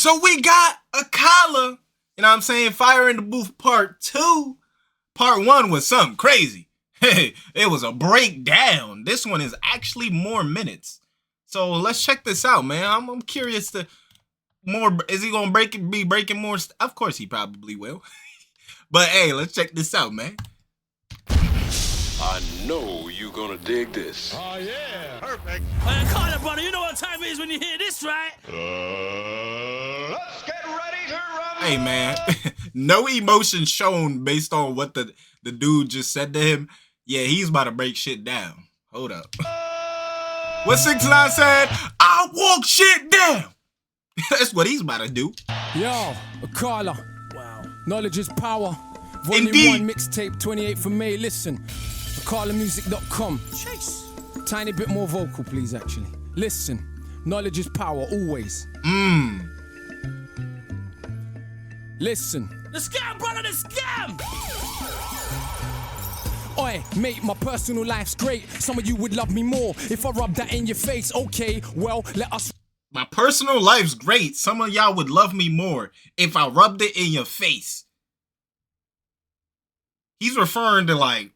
So we got AKALA, you know what I'm saying? Fire in the Booth Part 2. Part 1 was something crazy. Hey, it was a breakdown. This one is actually more minutes. So let's check this out, man. I'm curious to more. Is he gonna be breaking more? Of course he probably will. But hey, let's check this out, man. I know you're gonna dig this. Oh yeah, perfect. Carter, brother, you know what time it is when you hear this, right? Let's get ready to rumble. Hey, man, no emotion shown based on what the dude just said to him. Yeah, he's about to break shit down. Hold up. What 6ix9ine said? I walk shit down. That's what he's about to do. Yo, AKALA. Wow. Knowledge is power. Volume Indeed. 1 mixtape, 28th of May. Listen, AKALAmusic.com. Chase. Tiny bit more vocal, please, actually. Listen, knowledge is power, always. Listen. The scam, brother, the scam! Oi, mate, my personal life's great. Some of you would love me more if I rub that in your face. Okay, well, let us... My personal life's great. Some of y'all would love me more if I rubbed it in your face. He's referring to like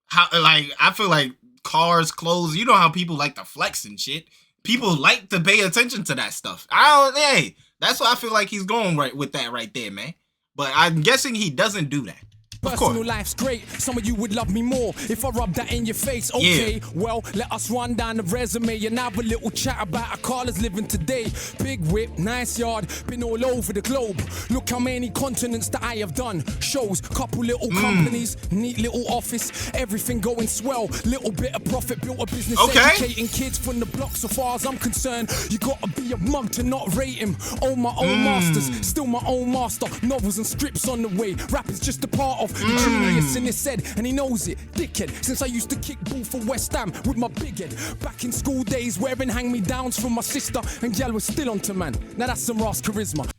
how, like, I feel like cars, clothes. You know how people like to flex and shit. People like to pay attention to that stuff. Hey, that's what I feel like he's going right with that right there, man. But I'm guessing he doesn't do that. Personal life's great. Some of you would love me more if I rub that in your face. Okay, well, let us run down the resume and have a little chat about AKALA's living today. Big whip, nice yard, been all over the globe. Look how many continents that I have done. Shows, couple little companies, neat little office, everything going swell. Little bit of profit, built a business educating kids from the block. So far as I'm concerned, you gotta be a mug to not rate him. Own my own masters, still my own master. Novels and scripts on the way. Rap is just a part of the genius in his head, and he knows it, dickhead. Since I used to kick ball for West Ham with my big head. Back in school days, wearing hand-me-downs from my sister, and gal was still onto man. Now that's some Ross charisma.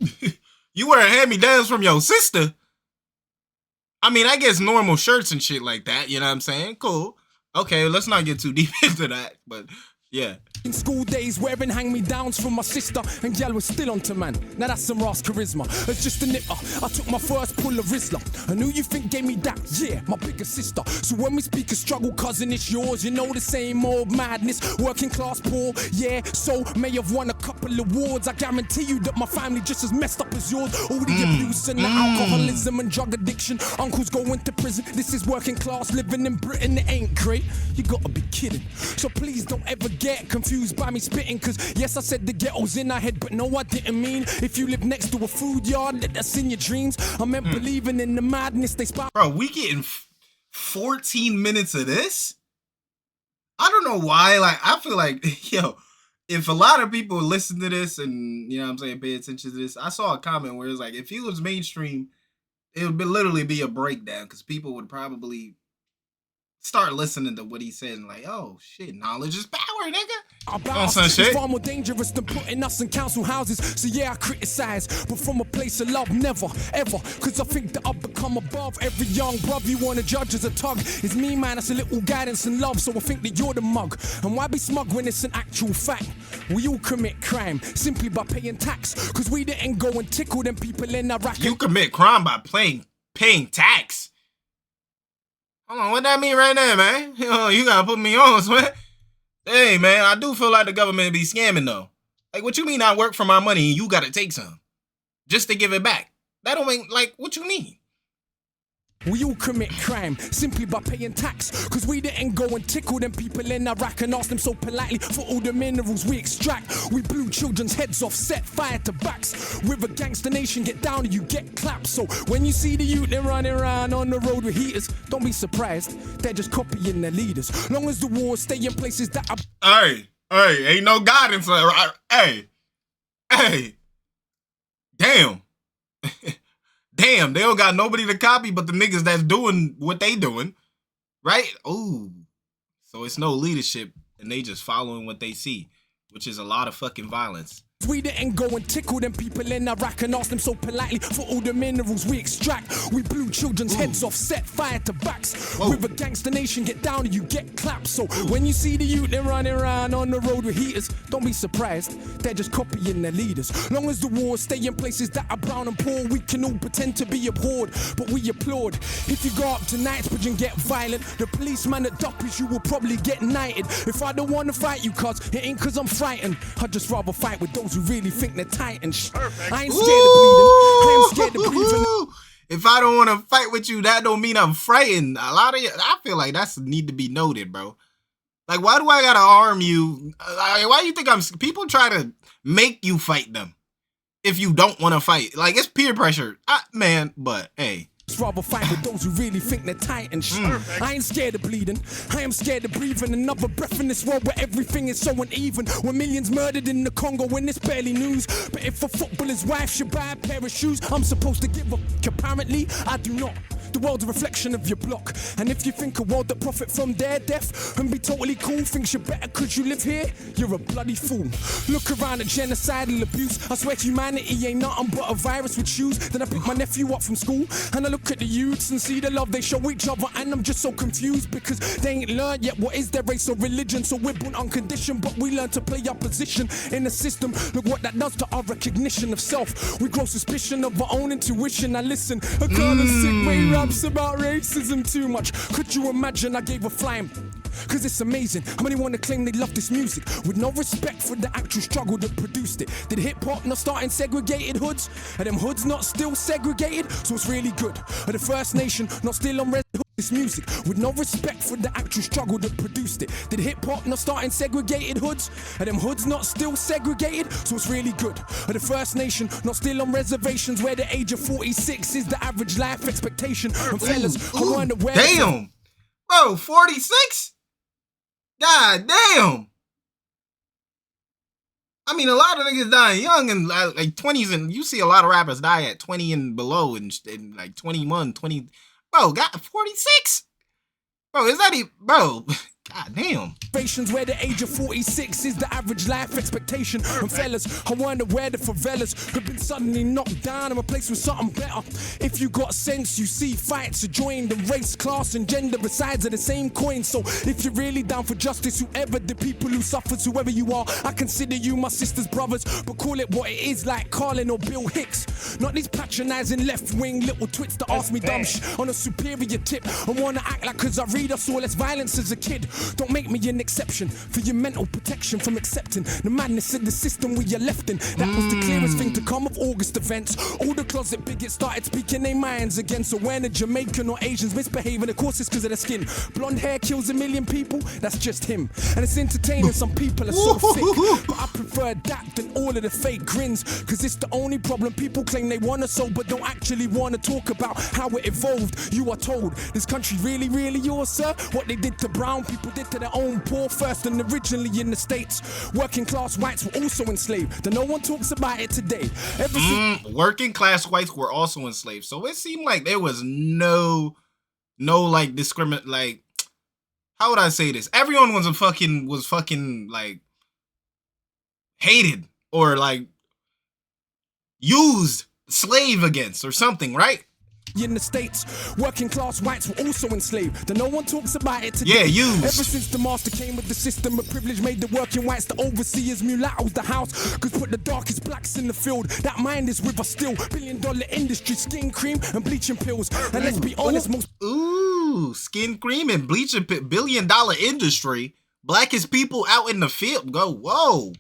You wearing hand-me-downs from your sister? I mean, I guess normal shirts and shit like that, you know what I'm saying? Cool. Okay, let's not get too deep into that, but yeah. In school days, wearing hand-me-downs from my sister, and gal was still onto man. Now that's some Ross charisma. As just a nipper, I took my first pull of Rizla. And who you think gave me that? Yeah, my bigger sister. So when we speak of struggle, cousin, it's yours. You know the same old madness. Working class poor, yeah. So may have won a couple awards. I guarantee you that my family just as messed up as yours. All the abuse and the alcoholism and drug addiction. Uncles going to prison. This is working class living in Britain. It ain't great. You gotta be kidding. So please don't ever get confused by me spitting, cause yes, I said the ghetto's in our head, but no, I didn't mean if you live next to a food yard, that's in your dreams. I meant believing in the madness they spout. Bro, we getting 14 minutes of this? I don't know why. Like, I feel like, yo, if a lot of people listen to this and, you know what I'm saying, pay attention to this, I saw a comment where it's like, if he was mainstream, it would literally be a breakdown, because people would probably start listening to what he said and like, oh shit, knowledge is power, nigga. On some shit. It's far more dangerous than putting us in council houses. So yeah, I criticize, but from a place of love, never, ever. Cause I think that I've become above every young brother you wanna judge as a tug. It's me, man, it's a little guidance and love. So I think that you're the mug. And why be smug when it's an actual fact? We all commit crime simply by paying tax. Cause we didn't go and tickle them people in Iraq. You commit crime by paying tax. Hold on, what that mean right there, man? You gotta put me on, sweat. Hey, man, I do feel like the government be scamming, though. Like, what you mean I work for my money and you gotta take some? Just to give it back? That don't make, like, what you mean? We all commit crime simply by paying tax. Cause we didn't go and tickle them people in Iraq and ask them so politely for all the minerals we extract. We blew children's heads off, set fire to backs. We're a gangster nation, get down and you get clapped. So when you see the youth them running around on the road with heaters, don't be surprised, they're just copying their leaders. Long as the wars stay in places that are... Hey, ain't no guidance. Hey, damn. Damn, they don't got nobody to copy but the niggas that's doing what they doing, right? Ooh, so it's no leadership, and they just following what they see, which is a lot of fucking violence. We didn't go and tickle them people in Iraq and ask them so politely for all the minerals we extract. We blew children's heads off, set fire to backs. With a gangster nation, get down and you get clapped. So when you see the youth, they're running around on the road with heaters, don't be surprised, they're just copying their leaders. Long as the wars stay in places that are brown and poor, we can all pretend to be abhorred, but we applaud. If you go up to Knightsbridge and get violent, the policeman at Duppies, you will probably get knighted. If I don't want to fight you, cuz it ain't cuz I'm frightened, I'd just rather fight with those who really think they're titans. I ain't scared of bleeding. I am scared of breathing. If I don't want to fight with you, that don't mean I'm frightened. A lot of you, I feel like that's need to be noted, bro. Like, why do I gotta harm you? Why do you think people try to make you fight them if you don't want to fight? Like, it's peer pressure, man. But hey. Rather fight with those who really think they're titans. I ain't scared of bleeding. I am scared of breathing another breath in this world where everything is so uneven. When millions murdered in the Congo when it's barely news. But if a footballer's wife should buy a pair of shoes, I'm supposed to give a fuck. Apparently, I do not. The world's a reflection of your block. And if you think a world that profit from their death and be totally cool, thinks you're better cause you live here, you're a bloody fool. Look around at genocidal abuse. I swear humanity ain't nothing but a virus with shoes. Then I pick my nephew up from school and I look at the youths and see the love they show each other, and I'm just so confused because they ain't learned yet what is their race or religion. So we're born unconditioned, but we learn to play our position in the system. Look what that does to our recognition of self. We grow suspicion of our own intuition. Now listen, a kind of sick way raps about racism too much. Could you imagine I gave a flying? Cause it's amazing how many want to claim they love this music with no respect for the actual struggle that produced it. Did hip-hop not start in segregated hoods? Are them hoods not still segregated? So it's really good. Are the First Nation not still on this music with no respect for the actual struggle that produced it? Did hip-hop not start in segregated hoods? Are them hoods not still segregated? So it's really good. Are the First Nation not still on reservations where the age of 46 is the average life expectation? And fellas, I wonder where... Damn! Bro, 46? God damn! I mean, a lot of niggas dying young and like 20s, and you see a lot of rappers die at 20 and below, and like 21, 20. Bro, got 46? Bro, is that even, bro? God damn. Where the age of 46 is the average life expectation. And fellas, I wonder where the favelas have been suddenly knocked down and replaced with something better. If you got sense, you see fights are joined, and race, class, and gender are sides of the same coin. So if you're really down for justice, whoever the people who suffers, whoever you are, I consider you my sister's brothers. But call it what it is, like Carlin or Bill Hicks. Not these patronizing left-wing little twits that ask me dumb shit on a superior tip and wanna act like cause I read I saw less violence as a kid. Don't make me an exception for your mental protection from accepting the madness of the system we are left in. That was the clearest thing to come of August events. All the closet bigots started speaking their minds again. So when a Jamaican or Asians misbehaving, of course it's because of their skin. Blonde hair kills a million people, that's just him. And it's entertaining, some people are so thick. But I prefer that than all of the fake grins, cause it's the only problem. People claim they wanna solve but don't actually wanna talk about how it evolved. You are told this country really, really yours, sir? What they did to brown people did to their own poor first, and originally in the States working class whites were also enslaved. Then no one talks about it today. Working class whites were also enslaved. So it seemed like there was no like discriminate, like, how would I say this? Everyone was fucking like hated or like used, slave against or something, right? In the States, working class whites were also enslaved. Then no one talks about it today. Yeah, used. Ever since the master came with the system of privilege, made the working whites the overseers, mulattoes the house. Cause put the darkest blacks in the field. That mind is with us still. $billion industry, skin cream and bleaching pills. And let's be honest, most skin cream and bleaching $billion industry. Blackest people out in the field go, whoa.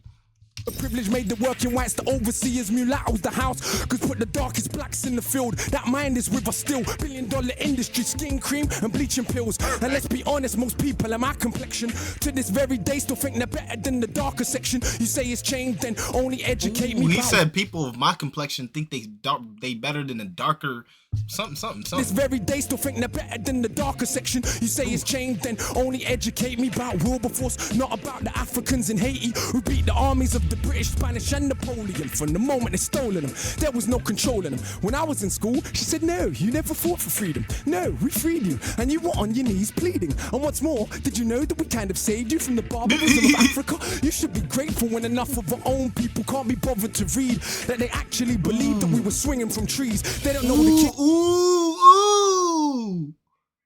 The privilege made the working whites the overseers, mulattoes the house. Cause put the darkest blacks in the field. That mind is with us still. $billion industry, skin cream and bleaching pills. And let's be honest, most people in my complexion to this very day still think they're better than the darker section. You say it's changed, then only educate me. He said people of my complexion think they better than the darker something. This very day still think they're better than the darker section. You say it's changed, then only educate me about Wilberforce, not about the Africans in Haiti who beat the armies of the British, Spanish and Napoleon. From the moment they stolen them, there was no controlling them. When I was in school, she said, no, you never fought for freedom. No, we freed you, and you were on your knees pleading. And what's more, did you know that we kind of saved you from the barbarism of Africa? You should be grateful when enough of our own people can't be bothered to read that they actually believed that we were swinging from trees. They don't know the Ooh.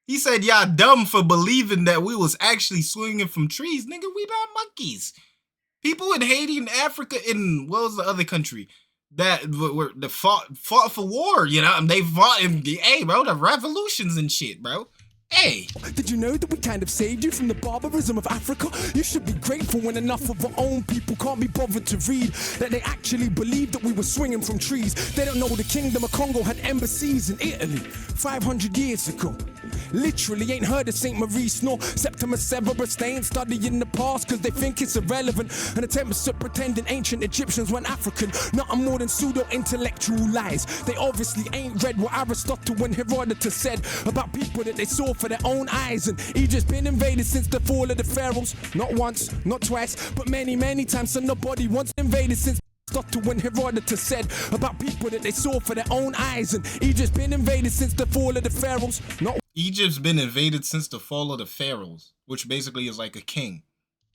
He said y'all dumb for believing that we was actually swinging from trees. Nigga, we not monkeys. People in Haiti and Africa and what was the other country that were fought for war, you know? They fought in the the revolutions and shit, bro. Hey. Did you know that we kind of saved you from the barbarism of Africa? You should be grateful when enough of our own people can't be bothered to read that they actually believed that we were swinging from trees. They don't know the Kingdom of Congo had embassies in Italy 500 years ago. Literally ain't heard of St. Maurice nor Septimus Severus. They ain't studying the past cause they think it's irrelevant and attempts at pretending ancient Egyptians weren't African. Nothing more than pseudo-intellectual lies. They obviously ain't read what Aristotle and Herodotus said about people that they saw for their own eyes. And Egypt's been invaded since the fall of the pharaohs. Not once, not twice, but many, many times. So nobody once invaded since Aristotle and Herodotus said about people that they saw for their own eyes. And Egypt's been invaded since the fall of the pharaohs. Not Egypt's been invaded since the fall of the pharaohs, which basically is like a king.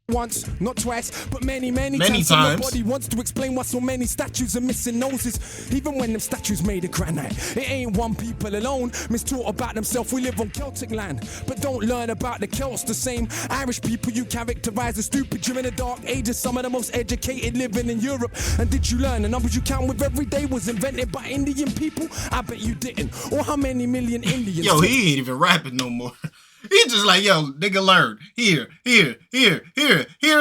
Once, not twice, but many times. So nobody wants to explain why so many statues are missing noses. Even when them statues made of granite, it ain't one people alone. Mistaught about themselves, we live on Celtic land, but don't learn about the Celts. The same Irish people you characterize as stupid during the Dark Ages. Some of the most educated living in Europe. And did you learn the numbers you count with every day was invented by Indian people? I bet you didn't. Or how many million Indians? Yo, he ain't even rapping no more. He just like, yo, nigga, learn. Here's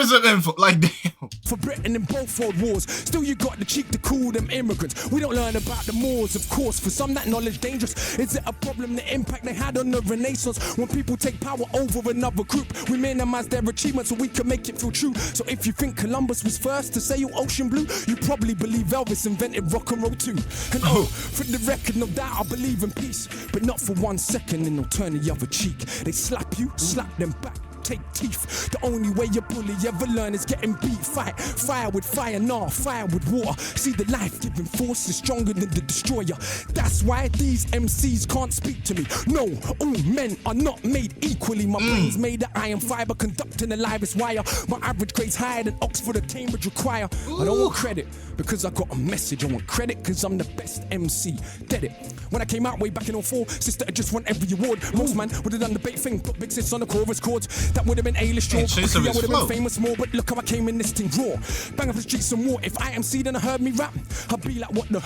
some info. Like, damn. For Britain in both world wars, still you got the cheek to call them immigrants. We don't learn about the Moors, of course. For some, that knowledge dangerous. Is it a problem, the impact they had on the Renaissance? When people take power over another group, we minimize their achievements so we can make it feel true. So if you think Columbus was first to sail ocean blue, you probably believe Elvis invented rock and roll too. And for the record, no doubt I believe in peace, but not for 1 second and they'll turn the other cheek. They slap you, slap them back. Take teeth. The only way a bully ever learn is getting beat. Fight fire with fire, nah, fire with water. See, the life-giving force is stronger than the destroyer. That's why these MCs can't speak to me. No, all men are not made equally. My brain's made of iron fiber, conducting the livest wire. My average grade's higher than Oxford or Cambridge require. I don't want credit because I got a message. I want credit because I'm the best MC. Dead it. When I came out way back in 04, sister, I just won every award. Most man would have done the bait thing, put big sis on the chorus chords. That would have been A-list draw. I would have been famous more, but look how I came in this thing raw. Bang up the streets some more. If I MC then I heard me rap, I'd be like, what the?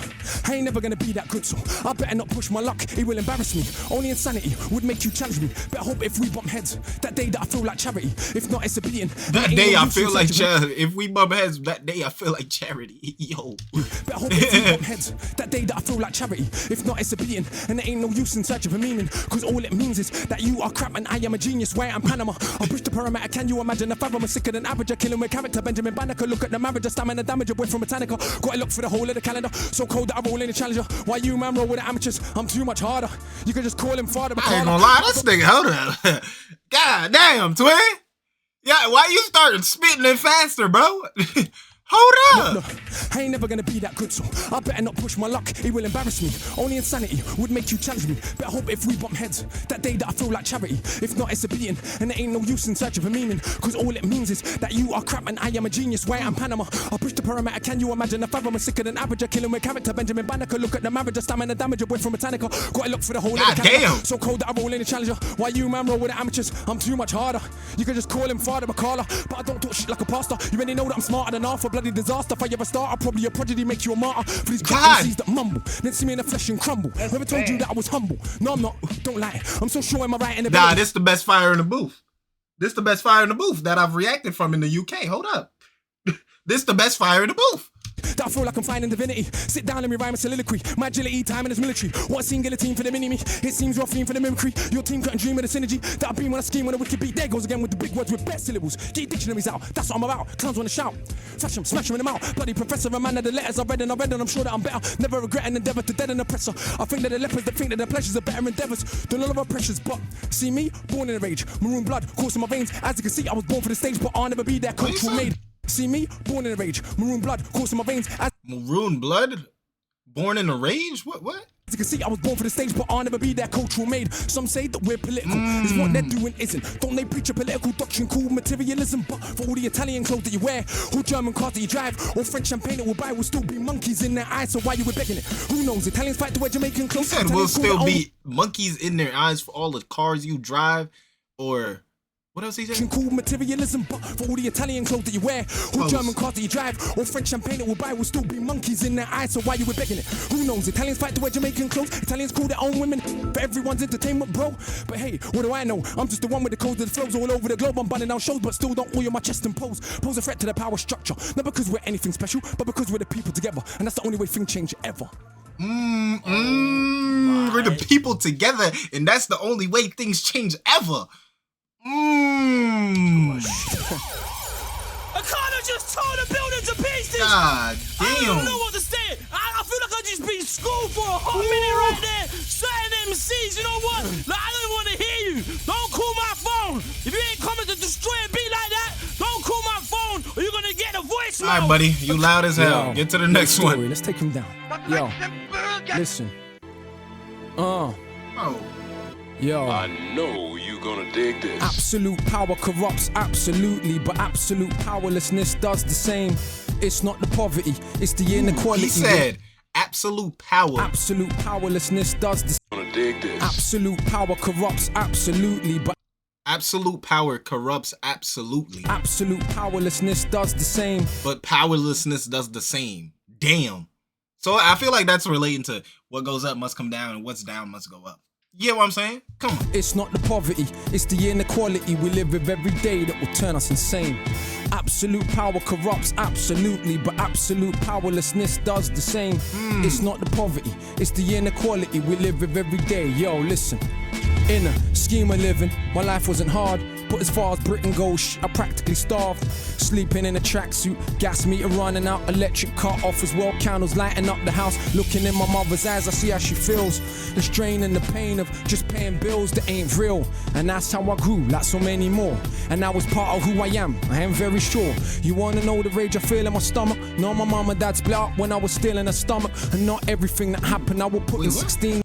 I ain't never gonna be that good, so I better not push my luck. It will embarrass me. Only insanity would make you challenge me. Better hope if we bump heads, that day that I feel like charity. If not, it's a beating. That day I feel like charity. If we bump heads, that day I feel like charity. Yo. Better hope if we bump heads, that day that I feel like charity. If not, it's a beating. And there ain't no use in search of a meaning. Cause all it means is that you are crap and I am a genius. Why I'm Panama. I'll push the parameter, can you imagine? If I'm sicker than average, killing with character. Benjamin Banneker, look at the marriage, a stamina damage, away from Britannica. Got to look for the whole of the calendar. So cold that I roll in the challenger. Why you man roll with the amateurs? I'm too much harder. You can just call him father. I ain't gonna lie, this nigga, hold up. God damn, twin. Yeah, why you starting spitting it faster, bro? Hold up! No, I ain't never gonna be that good, so I better not push my luck. It will embarrass me. Only insanity would make you challenge me. Better hope if we bump heads, that day that I feel like charity. If not, it's a beating. And there ain't no use in search of a meaning. Cause all it means is that you are crap and I am a genius. Why I'm Panama. I'll push the parameter, can you imagine? If I'm sicker than average, killing with character. Benjamin Banneker, look at the marriage, a stamina damage, away from Britannica. Got to look for the whole of the calendar. So cold that I roll in the challenger. Why you man roll with the amateurs? I'm too much harder. You can just call him father, AKALA. But I don't talk shit like a pastor. You already know that I'm smarter than half a bloody disaster. If I ever start, I'll probably a prodigy, make you a martyr. For these crap MCs that mumble, then see me in the flesh and crumble. Never told you that I was humble. No, I'm not. Don't lie. I'm so sure am I right in the Nah, this the best fire in the booth. This the best fire in the booth that I've reacted from in the UK. Hold up. This the best fire in the booth. that I feel like I'm finding divinity. Sit down, let me rhyme a soliloquy. My agility, time in this military. What scene guillotine for the mini-me? It seems you're a fiend for the mimicry. Your team couldn't dream of the synergy that I beam when I scheme when a wicked beat. There goes again with the big words with best syllables. Get your dictionaries out, that's what I'm about. Clowns wanna shout. Flash them, smash them in the mouth. Bloody professor, a man of the letters I read and I'm sure that I'm better. Never regret an endeavor to deaden an oppressor. I think that the lepers that think that their pleasures are better endeavors than all of our pressures. But see me, born in a rage. Maroon blood coursing my veins. As you can see, I was born for the stage, but I'll never be that cultural made. See me, born in a rage, maroon blood coursing my veins. Maroon blood? Born in a rage? What? As you can see, I was born for the stage, but I'll never be that cultural made. Some say that we're political, is what they're doing isn't. Don't they preach a political doctrine called materialism? But for all the Italian clothes that you wear, or German cars that you drive, or French champagne that we'll buy, will still be monkeys in their eyes. So why you were begging it? Who knows? Italians fight to wear Jamaican clothes. He said will still be monkeys in their eyes for all the cars you drive, or... What else he said? Called materialism, but for all the Italian clothes that you wear, or German cars that you drive, or French champagne that we'll buy, will still be monkeys in their eyes. So why you were begging it? Who knows? Italians fight to wear Jamaican clothes. Italians call their own women for everyone's entertainment, bro. But hey, what do I know? I'm just the one with the codes that flows all over the globe. I'm bunning down shows, but still don't oil my chest and pose. Pose a threat to the power structure, not because we're anything special, but because we're the people together, and that's the only way things change ever. We're the people together, and that's the only way things change ever. AKALA just tore the building to pieces. God damn. I don't know what to say. I feel like I just been schooled for a hot minute right there. Certain MCs, you know what? Like, I don't want to hear you. Don't call my phone. If you ain't coming to destroy a beat like that, don't call my phone or you're gonna get a voicemail. All right, buddy. You loud as hell. Get to the next one. Let's take him down. Yo, listen. Oh. Yo. I know you gonna dig this. Absolute power corrupts absolutely, but absolute powerlessness does the same. It's not the poverty, it's the inequality. He said absolute power. Absolute powerlessness does the same. Gonna dig this. Absolute power corrupts absolutely, but absolute power corrupts absolutely. Absolute powerlessness does the same. But powerlessness does the same. Damn. So I feel like that's relating to what goes up must come down and what's down must go up. You get what I'm saying? Come on. It's not the poverty, it's the inequality we live with every day that will turn us insane. Absolute power corrupts absolutely, but absolute powerlessness does the same. It's not the poverty, it's the inequality we live with every day. Yo, listen. In a scheme of living, my life wasn't hard, but as far as Britain goes, I practically starved. Sleeping in a tracksuit, gas meter running out, electric cut off as well, candles lighting up the house. Looking in my mother's eyes, I see how she feels. The strain and the pain of just paying bills that ain't real. And that's how I grew, like so many more. And that was part of who I am very sure. You wanna know the rage I feel in my stomach? No, my mom and dad split up when I was still in her stomach. And not everything that happened I will put in 16.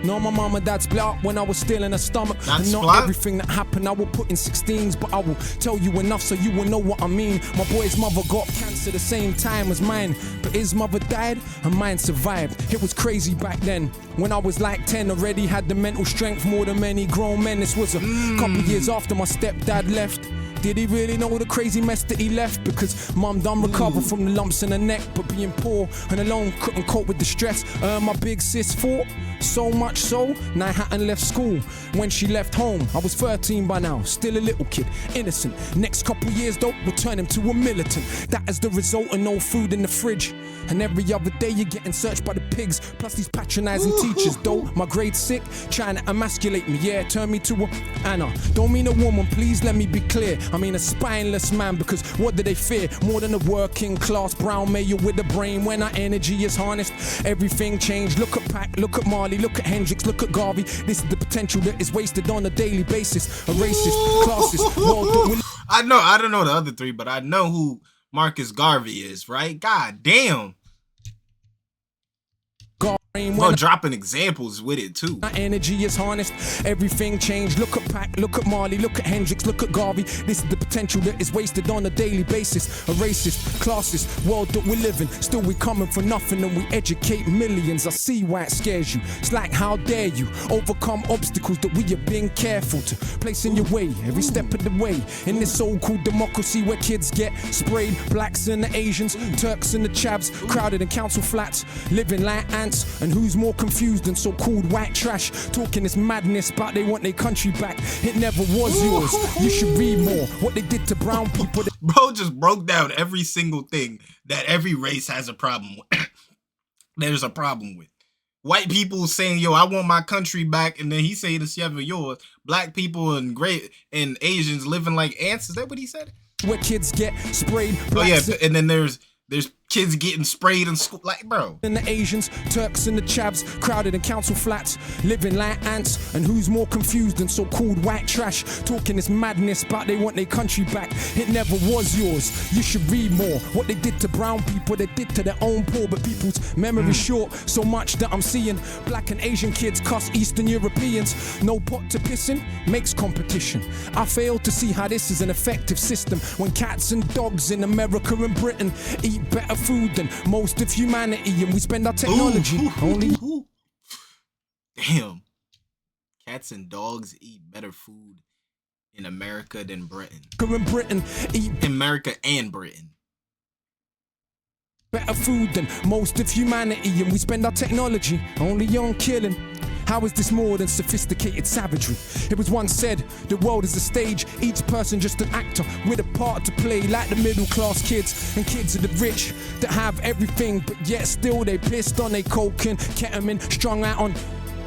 No, my mom and dad split up when I was still in her stomach. And not everything that happened I will put in 16s, but I will tell you enough so you will know what I mean. My boy's mother got cancer the same time as mine, but his mother died and mine survived. It was crazy back then. When I was like 10, already had the mental strength more than many grown men. This was a couple years after my stepdad left. Did he really know the crazy mess that he left? Because mum done recover from the lumps in her neck, but being poor and alone couldn't cope with the stress. My big sis fought, so much so, now I hadn't left school. When she left home, I was 13 by now, still a little kid, innocent. Next couple years though, will turn him to a militant. That is the result of no food in the fridge. And every other day you're getting searched by the pigs, plus these patronizing teachers though. My grade 6, trying to emasculate me, yeah, turn me to a Anna. Don't mean a woman, please let me be clear. I mean a spineless man, because what do they fear? More than a working class brown male with a brain. When our energy is harnessed, everything changed. Look at Pac, look at Marley, look at Hendrix, look at Garvey. This is the potential that is wasted on a daily basis. A racist, classist world. I don't know the other three, but I know who Marcus Garvey is, right? God damn. Well, dropping examples with it too. My energy is harnessed, everything changed. Look at Pac, look at Marley, look at Hendrix, look at Garvey. This is the potential that is wasted on a daily basis. A racist, classist world that we're living. Still we coming for nothing and we educate millions. I see why it scares you. It's like how dare you overcome obstacles that we have been careful to place in your way every step of the way. In this so-called democracy where kids get sprayed, blacks and the Asians, Turks and the Chavs, crowded in council flats, living like ants. And who's who's more confused than so-called white trash? Talking this madness about they want their country back. It never was yours. You should read more. What they did to brown people. Bro just broke down every single thing that every race has a problem with. There's a problem with. White people saying, yo, I want my country back, and then he saying it's never yours. Black people and Asians living like ants. Is that what he said? Where kids get sprayed. Oh yeah, and then there's kids getting sprayed in school. Like, bro. And the Asians, Turks and the Chavs, crowded in council flats, living like ants. And who's more confused than so-called white trash? Talking this madness about they want their country back. It never was yours. You should read more. What they did to brown people, they did to their own poor. But people's memory short. So much that I'm seeing black and Asian kids cuss Eastern Europeans. No pot to piss in makes competition. I fail to see how this is an effective system when cats and dogs in America and Britain eat better food than most of humanity, and we spend our technology only. Damn, cats and dogs eat better food in America than Britain. America and Britain. Better food than most of humanity, and we spend our technology only on killing. How is this more than sophisticated savagery? It was once said, the world is a stage, each person just an actor with a part to play, like the middle class kids and kids of the rich that have everything, but yet still they pissed on they coke and ketamine, strung out on.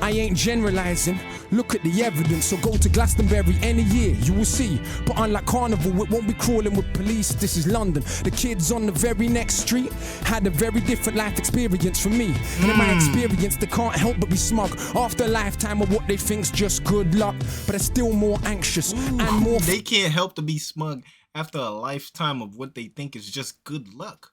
I ain't generalizing, look at the evidence, so go to Glastonbury any year, you will see. But unlike Carnival, it won't be crawling with police, this is London. The kids on the very next street had a very different life experience from me. And in my experience, they can't help but be smug. After a lifetime of what they think's just good luck, but they're still more anxious and more... They can't help to be smug after a lifetime of what they think is just good luck.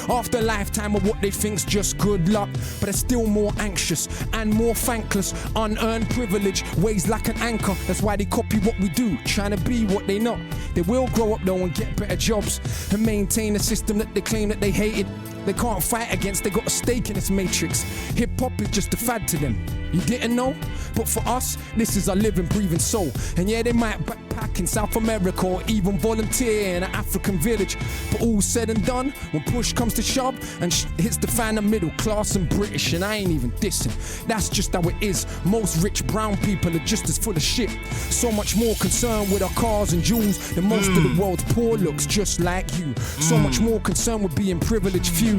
After a lifetime of what they think's just good luck, but they're still more anxious and more thankless. Unearned privilege weighs like an anchor. That's why they copy what we do, trying to be what they not. They will grow up though and get better jobs and maintain a system that they claim that they hated. They can't fight against, they got a stake in this matrix. Hip-hop is just a fad to them. You didn't know? But for us, this is our living, breathing soul. And yeah, they might backpack in South America or even volunteer in an African village. But all said and done, when push comes to shove and hits the fan of middle class and British, and I ain't even dissing. That's just how it is. Most rich brown people are just as full of shit. So much more concerned with our cars and jewels than most of the world's poor looks just like you. So much more concerned with being privileged few.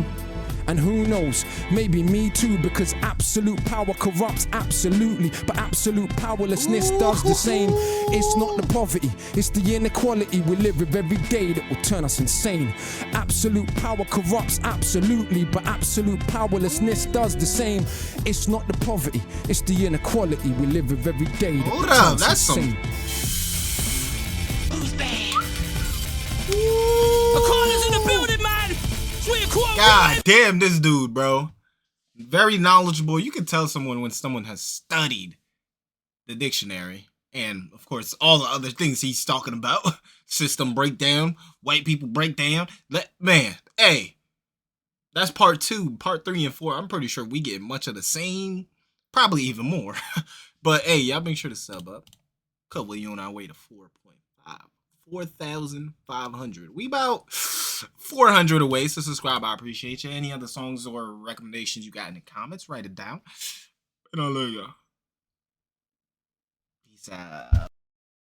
And who knows, maybe me too, because absolute power corrupts absolutely, but absolute powerlessness does the same. It's not the poverty, it's the inequality we live with every day that will turn us insane. Absolute power corrupts absolutely, but absolute powerlessness does the same. It's not the poverty, it's the inequality we live with every day that will turn us insane. Who's bad? AKALA's in the building, man! God damn this dude, bro. Very knowledgeable. You can tell someone when someone has studied the dictionary. And, of course, all the other things he's talking about. System breakdown. White people breakdown. Man, hey. That's part 2. Part 3 and 4. I'm pretty sure we get much of the same. Probably even more. But, hey, y'all make sure to sub up. Couple of you on our way to 4.5. 4,500. We about 400 away, so subscribe. I appreciate you. Any other songs or recommendations you got in the comments, write it down. And I love y'all. Peace out.